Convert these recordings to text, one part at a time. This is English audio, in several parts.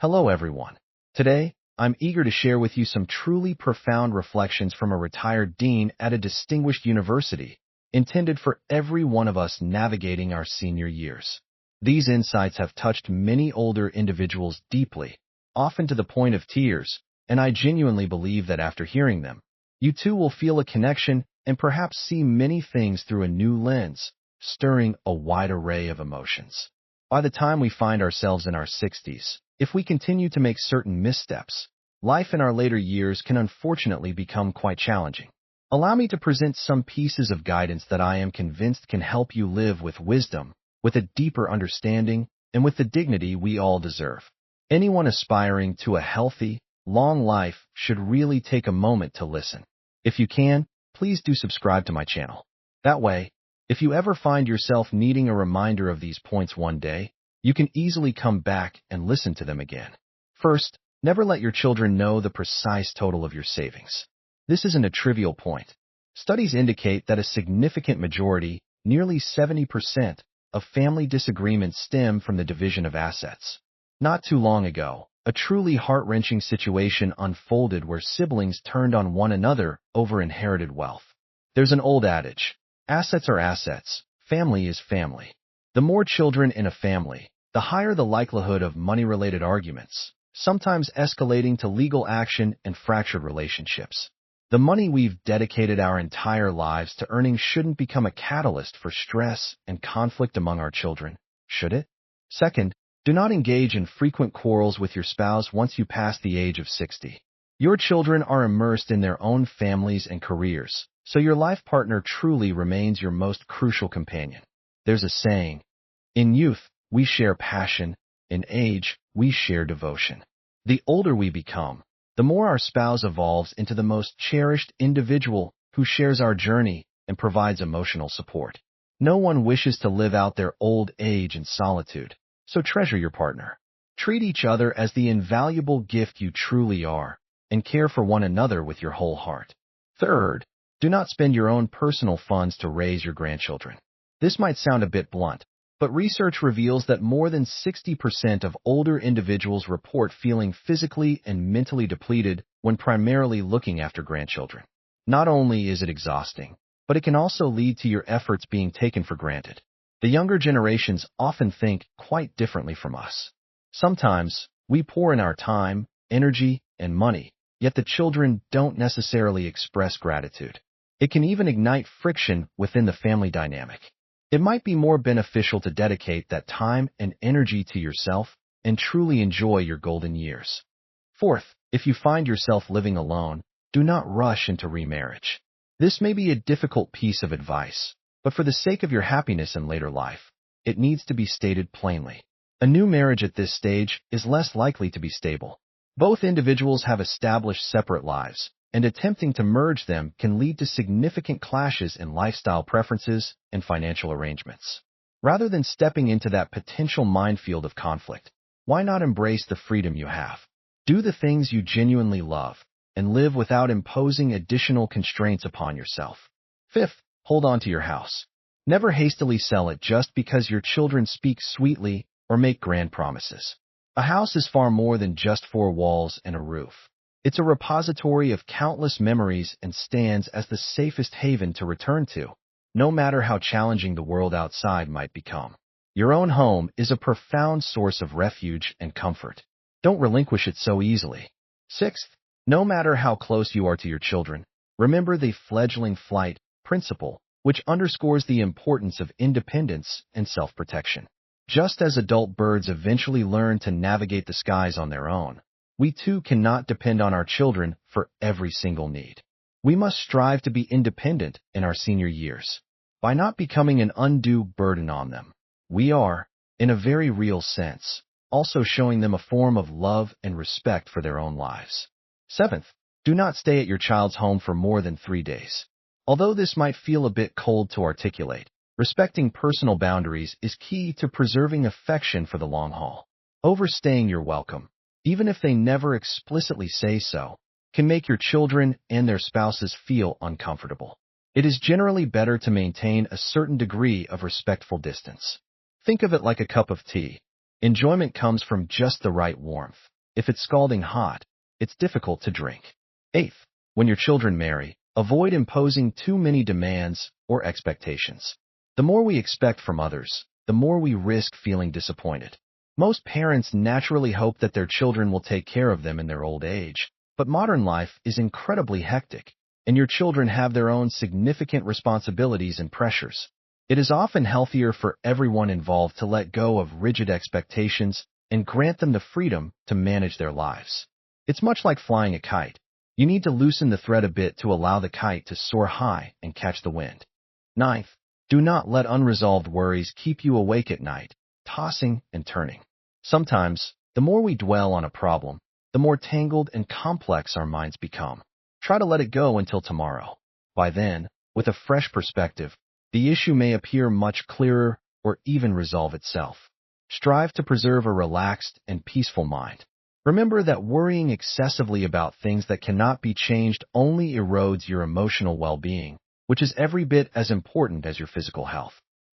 Hello everyone. Today, I'm eager to share with you some truly profound reflections from a retired dean at a distinguished university, intended for every one of us navigating our senior years. These insights have touched many older individuals deeply, often to the point of tears, and I genuinely believe that after hearing them, you too will feel a connection and perhaps see many things through a new lens, stirring a wide array of emotions. By the time we find ourselves in our 60s, if we continue to make certain missteps, life in our later years can unfortunately become quite challenging. Allow me to present some pieces of guidance that I am convinced can help you live with wisdom, with a deeper understanding, and with the dignity we all deserve. Anyone aspiring to a healthy, long life should really take a moment to listen. If you can, please do subscribe to my channel. That way, if you ever find yourself needing a reminder of these points one day, you can easily come back and listen to them again. First, never let your children know the precise total of your savings. This isn't a trivial point. Studies indicate that a significant majority, nearly 70%, of family disagreements stem from the division of assets. Not too long ago, a truly heart-wrenching situation unfolded where siblings turned on one another over inherited wealth. There's an old adage, assets are assets, family is family. The more children in a family, the higher the likelihood of money-related arguments, sometimes escalating to legal action and fractured relationships. The money we've dedicated our entire lives to earning shouldn't become a catalyst for stress and conflict among our children, should it? Second, do not engage in frequent quarrels with your spouse once you pass the age of 60. Your children are immersed in their own families and careers, so your life partner truly remains your most crucial companion. There's a saying, in youth, we share passion, in age, we share devotion. The older we become, the more our spouse evolves into the most cherished individual who shares our journey and provides emotional support. No one wishes to live out their old age in solitude, so treasure your partner. Treat each other as the invaluable gift you truly are, and care for one another with your whole heart. Third, do not spend your own personal funds to raise your grandchildren. This might sound a bit blunt, but research reveals that more than 60% of older individuals report feeling physically and mentally depleted when primarily looking after grandchildren. Not only is it exhausting, but it can also lead to your efforts being taken for granted. The younger generations often think quite differently from us. Sometimes, we pour in our time, energy, and money, yet the children don't necessarily express gratitude. It can even ignite friction within the family dynamic. It might be more beneficial to dedicate that time and energy to yourself and truly enjoy your golden years. Fourth, if you find yourself living alone, do not rush into remarriage. This may be a difficult piece of advice, but for the sake of your happiness in later life, it needs to be stated plainly. A new marriage at this stage is less likely to be stable. Both individuals have established separate lives, and attempting to merge them can lead to significant clashes in lifestyle preferences and financial arrangements. Rather than stepping into that potential minefield of conflict, why not embrace the freedom you have? Do the things you genuinely love, and live without imposing additional constraints upon yourself. Fifth, hold on to your house. Never hastily sell it just because your children speak sweetly or make grand promises. A house is far more than just four walls and a roof. It's a repository of countless memories and stands as the safest haven to return to, no matter how challenging the world outside might become. Your own home is a profound source of refuge and comfort. Don't relinquish it so easily. Sixth, no matter how close you are to your children, remember the fledgling flight principle, which underscores the importance of independence and self-protection. Just as adult birds eventually learn to navigate the skies on their own, we too cannot depend on our children for every single need. We must strive to be independent in our senior years. By not becoming an undue burden on them, we are, in a very real sense, also showing them a form of love and respect for their own lives. Seventh, do not stay at your child's home for more than 3 days. Although this might feel a bit cold to articulate, respecting personal boundaries is key to preserving affection for the long haul. Overstaying your welcome, even if they never explicitly say so, can make your children and their spouses feel uncomfortable. It is generally better to maintain a certain degree of respectful distance. Think of it like a cup of tea. Enjoyment comes from just the right warmth, If it's scalding hot, it's difficult to drink. Eighth, when your children marry, avoid imposing too many demands or expectations. The more we expect from others, the more we risk feeling disappointed. Most parents naturally hope that their children will take care of them in their old age, but modern life is incredibly hectic, and your children have their own significant responsibilities and pressures. It is often healthier for everyone involved to let go of rigid expectations and grant them the freedom to manage their lives. It's much like flying a kite. You need to loosen the thread a bit to allow the kite to soar high and catch the wind. Ninth, do not let unresolved worries keep you awake at night, tossing and turning. Sometimes, the more we dwell on a problem, the more tangled and complex our minds become. Try to let it go until tomorrow. By then, with a fresh perspective, the issue may appear much clearer or even resolve itself. Strive to preserve a relaxed and peaceful mind. Remember that worrying excessively about things that cannot be changed only erodes your emotional well-being, which is every bit as important as your physical health.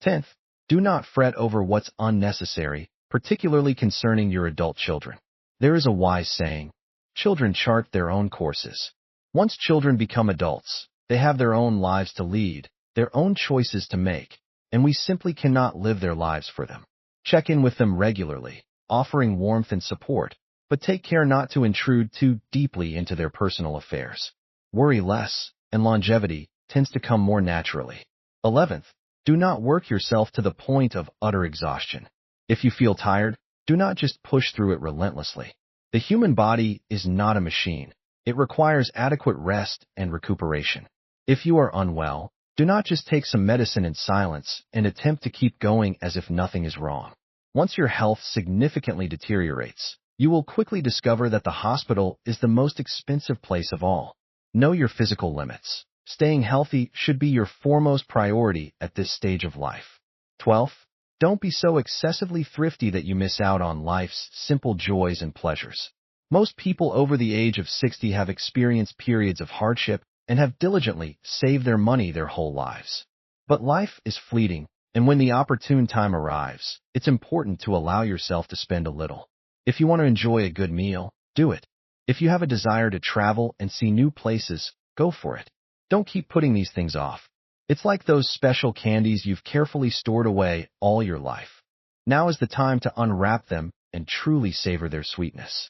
10th, do not fret over what's unnecessary, particularly concerning your adult children. There is a wise saying, children chart their own courses. Once children become adults, they have their own lives to lead, their own choices to make, and we simply cannot live their lives for them. Check in with them regularly, offering warmth and support, but take care not to intrude too deeply into their personal affairs. Worry less, and longevity tends to come more naturally. 11th, do not work yourself to the point of utter exhaustion. If you feel tired, do not just push through it relentlessly. The human body is not a machine. It requires adequate rest and recuperation. If you are unwell, do not just take some medicine in silence and attempt to keep going as if nothing is wrong. Once your health significantly deteriorates, you will quickly discover that the hospital is the most expensive place of all. Know your physical limits. Staying healthy should be your foremost priority at this stage of life. 12th, don't be so excessively thrifty that you miss out on life's simple joys and pleasures. Most people over the age of 60 have experienced periods of hardship and have diligently saved their money their whole lives. But life is fleeting, and when the opportune time arrives, it's important to allow yourself to spend a little. If you want to enjoy a good meal, do it. If you have a desire to travel and see new places, go for it. Don't keep putting these things off. It's like those special candies you've carefully stored away all your life. Now is the time to unwrap them and truly savor their sweetness.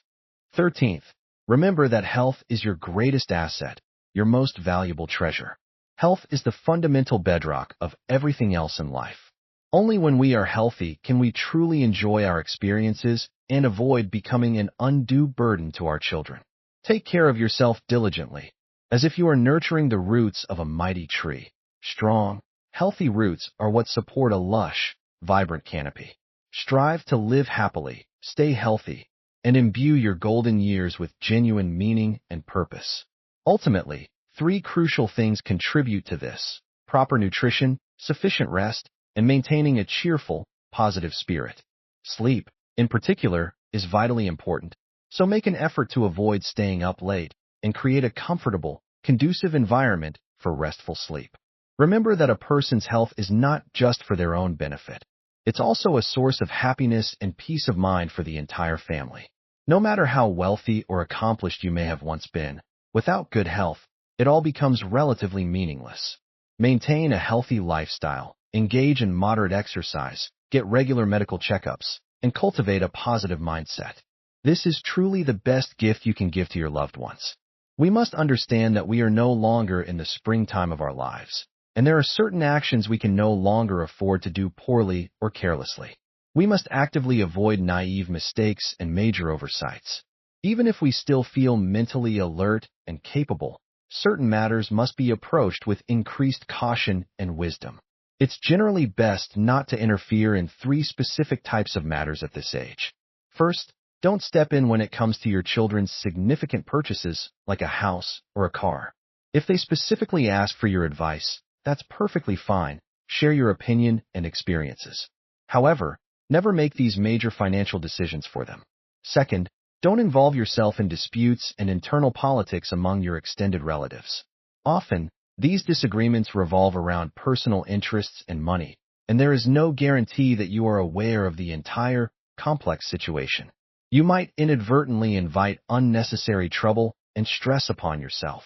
13th, remember that health is your greatest asset, your most valuable treasure. Health is the fundamental bedrock of everything else in life. Only when we are healthy can we truly enjoy our experiences and avoid becoming an undue burden to our children. Take care of yourself diligently, as if you are nurturing the roots of a mighty tree. Strong, healthy roots are what support a lush, vibrant canopy. Strive to live happily, stay healthy, and imbue your golden years with genuine meaning and purpose. Ultimately, 3 crucial things contribute to this: proper nutrition, sufficient rest, and maintaining a cheerful, positive spirit. Sleep, in particular, is vitally important, so make an effort to avoid staying up late and create a comfortable, conducive environment for restful sleep. Remember that a person's health is not just for their own benefit. It's also a source of happiness and peace of mind for the entire family. No matter how wealthy or accomplished you may have once been, without good health, it all becomes relatively meaningless. Maintain a healthy lifestyle, engage in moderate exercise, get regular medical checkups, and cultivate a positive mindset. This is truly the best gift you can give to your loved ones. We must understand that we are no longer in the springtime of our lives, and there are certain actions we can no longer afford to do poorly or carelessly. We must actively avoid naive mistakes and major oversights. Even if we still feel mentally alert and capable, certain matters must be approached with increased caution and wisdom. It's generally best not to interfere in 3 specific types of matters at this age. First, don't step in when it comes to your children's significant purchases, like a house or a car. If they specifically ask for your advice, that's perfectly fine. Share your opinion and experiences. However, never make these major financial decisions for them. Second, don't involve yourself in disputes and internal politics among your extended relatives. Often, these disagreements revolve around personal interests and money, and there is no guarantee that you are aware of the entire, complex situation. You might inadvertently invite unnecessary trouble and stress upon yourself.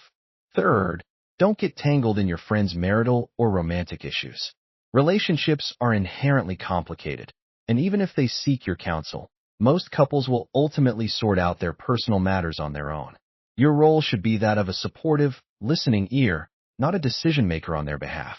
Third, don't get tangled in your friends' marital or romantic issues. Relationships are inherently complicated, and even if they seek your counsel, most couples will ultimately sort out their personal matters on their own. Your role should be that of a supportive, listening ear, not a decision maker on their behalf.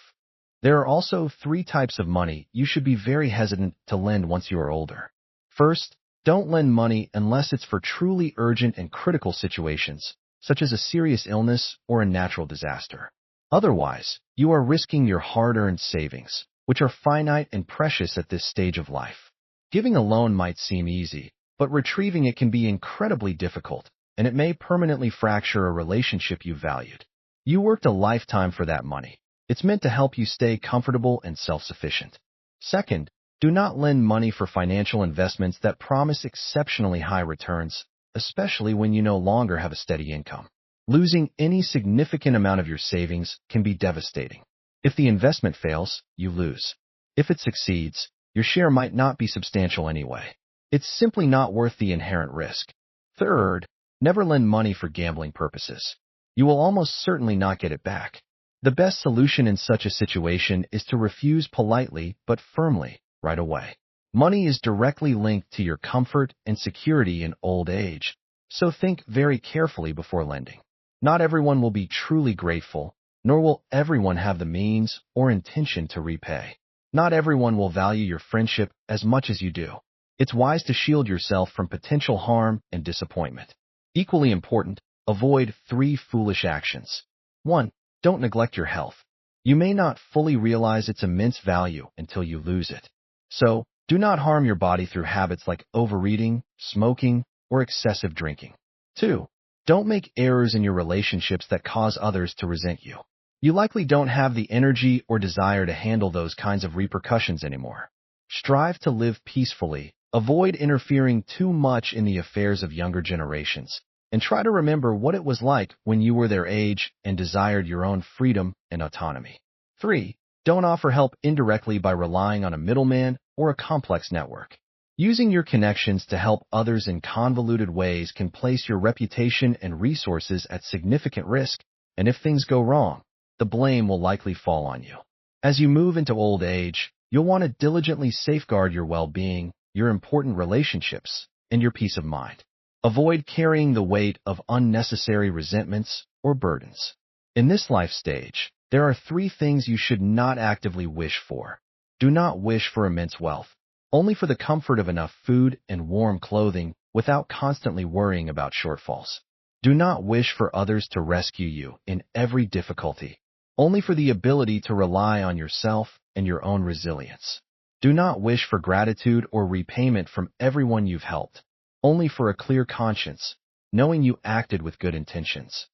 There are also 3 types of money you should be very hesitant to lend once you are older. First, don't lend money unless it's for truly urgent and critical situations, such as a serious illness or a natural disaster. Otherwise, you are risking your hard-earned savings, which are finite and precious at this stage of life. Giving a loan might seem easy, but retrieving it can be incredibly difficult, and it may permanently fracture a relationship you valued. You worked a lifetime for that money. It's meant to help you stay comfortable and self-sufficient. Second, do not lend money for financial investments that promise exceptionally high returns, especially when you no longer have a steady income. Losing any significant amount of your savings can be devastating. If the investment fails, you lose. If it succeeds, your share might not be substantial anyway. It's simply not worth the inherent risk. Third, never lend money for gambling purposes. You will almost certainly not get it back. The best solution in such a situation is to refuse politely but firmly, right away. Money is directly linked to your comfort and security in old age, so think very carefully before lending. Not everyone will be truly grateful, nor will everyone have the means or intention to repay. Not everyone will value your friendship as much as you do. It's wise to shield yourself from potential harm and disappointment. Equally important, avoid 3 foolish actions. 1. Don't neglect your health. You may not fully realize its immense value until you lose it. So, do not harm your body through habits like overeating, smoking, or excessive drinking. 2. Don't make errors in your relationships that cause others to resent you. You likely don't have the energy or desire to handle those kinds of repercussions anymore. Strive to live peacefully, avoid interfering too much in the affairs of younger generations, and try to remember what it was like when you were their age and desired your own freedom and autonomy. 3. Don't offer help indirectly by relying on a middleman or a complex network. Using your connections to help others in convoluted ways can place your reputation and resources at significant risk, and if things go wrong, the blame will likely fall on you. As you move into old age, you'll want to diligently safeguard your well-being, your important relationships, and your peace of mind. Avoid carrying the weight of unnecessary resentments or burdens. In this life stage, there are 3 things you should not actively wish for. Do not wish for immense wealth, only for the comfort of enough food and warm clothing without constantly worrying about shortfalls. Do not wish for others to rescue you in every difficulty, only for the ability to rely on yourself and your own resilience. Do not wish for gratitude or repayment from everyone you've helped, only for a clear conscience, knowing you acted with good intentions.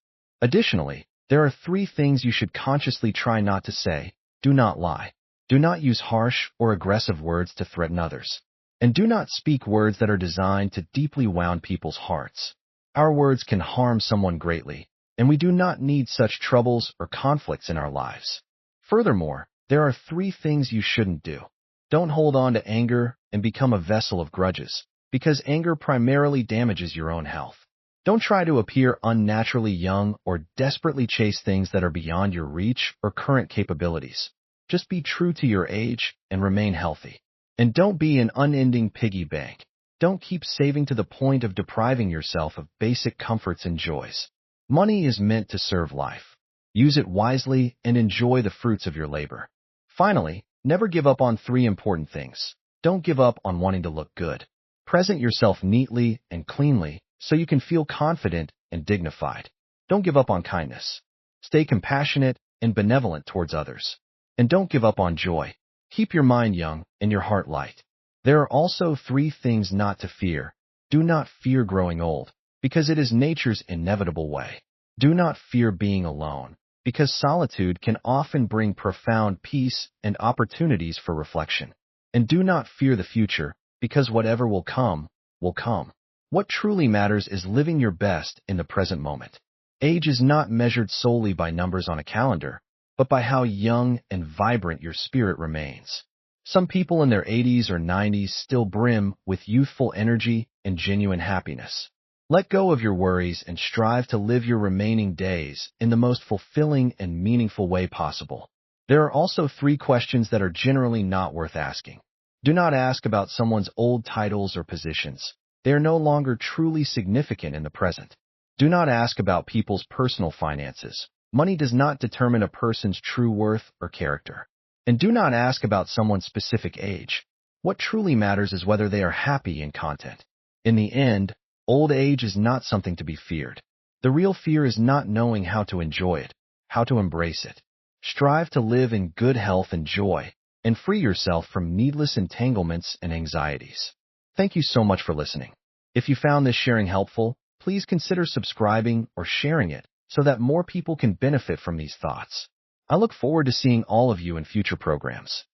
Additionally, there are 3 things you should consciously try not to say. Do not lie. Do not use harsh or aggressive words to threaten others. And do not speak words that are designed to deeply wound people's hearts. Our words can harm someone greatly, and we do not need such troubles or conflicts in our lives. Furthermore, there are 3 things you shouldn't do. Don't hold on to anger and become a vessel of grudges, because anger primarily damages your own health. Don't try to appear unnaturally young or desperately chase things that are beyond your reach or current capabilities. Just be true to your age and remain healthy. And don't be an unending piggy bank. Don't keep saving to the point of depriving yourself of basic comforts and joys. Money is meant to serve life. Use it wisely and enjoy the fruits of your labor. Finally, never give up on 3 important things. Don't give up on wanting to look good. Present yourself neatly and cleanly so you can feel confident and dignified. Don't give up on kindness. Stay compassionate and benevolent towards others. And don't give up on joy. Keep your mind young and your heart light. There are also 3 things not to fear. Do not fear growing old, because it is nature's inevitable way. Do not fear being alone, because solitude can often bring profound peace and opportunities for reflection. And do not fear the future, because whatever will come, will come. What truly matters is living your best in the present moment. Age is not measured solely by numbers on a calendar, but by how young and vibrant your spirit remains. Some people in their 80s or 90s still brim with youthful energy and genuine happiness. Let go of your worries and strive to live your remaining days in the most fulfilling and meaningful way possible. There are also 3 questions that are generally not worth asking. Do not ask about someone's old titles or positions. They are no longer truly significant in the present. Do not ask about people's personal finances. Money does not determine a person's true worth or character. And do not ask about someone's specific age. What truly matters is whether they are happy in content. In the end, old age is not something to be feared. The real fear is not knowing how to enjoy it, how to embrace it. Strive to live in good health and joy, and free yourself from needless entanglements and anxieties. Thank you so much for listening. If you found this sharing helpful, please consider subscribing or sharing it so that more people can benefit from these thoughts. I look forward to seeing all of you in future programs.